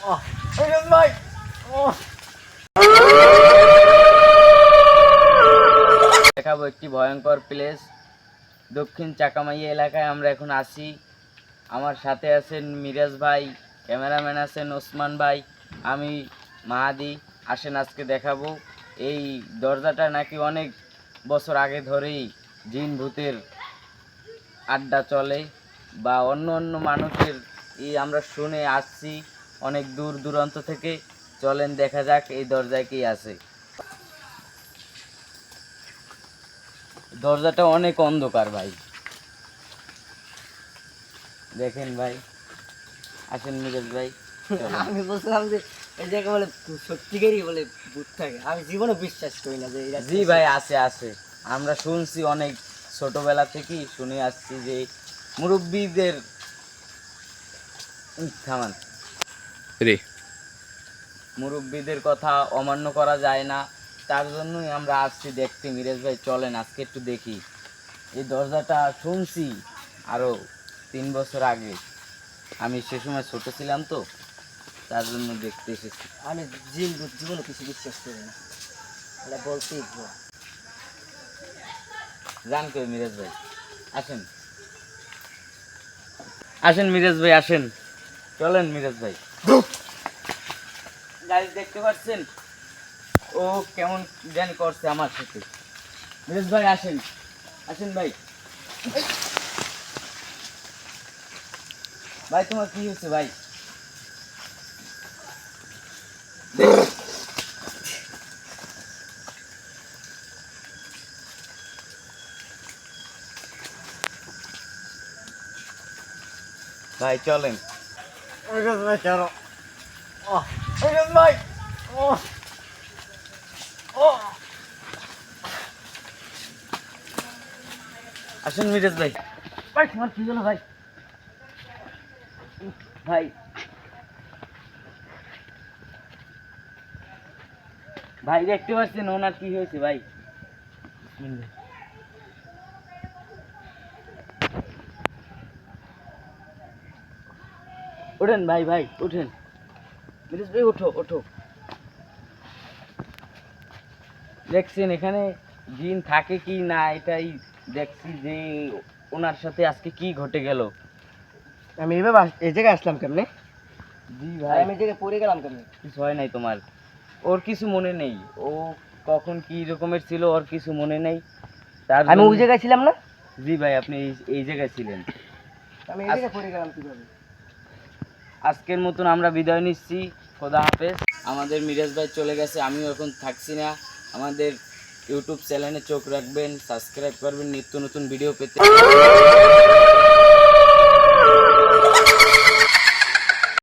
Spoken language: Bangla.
ভাই দেখাবো একটি ভয়ঙ্কর প্লেস। দক্ষিণ চাকামাইয়া এলাকায় আমরা এখন আছি। আমার সাথে আছেন মিরাজ ভাই, ক্যামেরাম্যান আছেন ওসমান ভাই, আমি মাহাদি। আসেন আজকে দেখাবো। এই দরজাটা নাকি অনেক বছর আগে ধরেই জিন ভূতের আড্ডা চলে বা অন্য অন্য মানুষের আমরা শুনে আসছি অনেক দূর দূরান্ত থেকে। চলেন দেখা যাক এই দরজায় কি আছে। দরজাটা অনেক অন্ধকার ভাই, দেখেন ভাই। আসেন মিরাজ ভাই। আমি বলছিলাম যে এই জায়গা বলে সত্যিকারই বলে ভূত থাকে, আমি জীবনে বিশ্বাস করি না যে জি ভাই, আছে আছে। আমরা শুনছি অনেক ছোটবেলা থেকেই শুনে আসছি যে মুরব্বীদের থামান মুরব্বীদের কথা অমান্য করা যায় না। তার জন্যই আমরা আসছি দেখতে। মিরাজ ভাই চলেন আজকে একটু দেখি। এই দরজাটা শুনছি আরও 3 বছর আগে, আমি সে সময় ছোট ছিলাম তো, তার জন্য দেখতে এসেছি। আমি জিন ভূত জীবনে কিছু বিশ্বাস করি না, এটা বলতেই জান কই মিরাজ ভাই? আসেন আসেন মিরাজ ভাই আসেন, চলেন মিরাজ ভাই। গাড়ি দেখতে পাচ্ছেন ও কেমন জ্ঞান করছে আমার সাথে। মিরাজ ভাই আসেন, আসেন ভাই। ভাই তোমার কি হয়েছে ভাই? ভাই চলেন। ভাই চলো। ভাই আসেন মিরাজ ভাই। ভাই তোমার কি হলো ভাই? ভাই ভাই দেখতে পাচ্ছেন ওনার কি হয়েছে ভাই? ওঠেন ভাই, ভাই ওঠেন। মিরাজ ভাই ওঠো ওঠো। দেখছেন এখানে জিন থাকে কি না, এটাই দেখছি যে ওনার সাথে আজকে কি ঘটে গেল। আমি এইভাবে এই জায়গায় আসলাম কেমনে? জি আর ভাই, আমি এই জায়গায় পড়ে গেলাম কেমনে? কিছু হয় নাই তোমার। ওর কিছু মনে নেই, ও কখন কি রকমের ছিল ওর কিছু মনে নেই। আমি ওই জায়গায় ছিলাম না? জি ভাই, আপনি এই জায়গায় ছিলেন। আমি এই জায়গায় পড়ে গেলাম কিভাবে? আজকের মতন আমরা বিদায় নিচ্ছি। খোদা হাফেজ। আমাদের মিরাজ ভাই চলে গেছে, আমিও এখন থাকছি না। আমাদের ইউটিউব চ্যানেলে চোখ রাখবেন, সাবস্ক্রাইব করবেন নিত্য নতুন ভিডিও পেতে।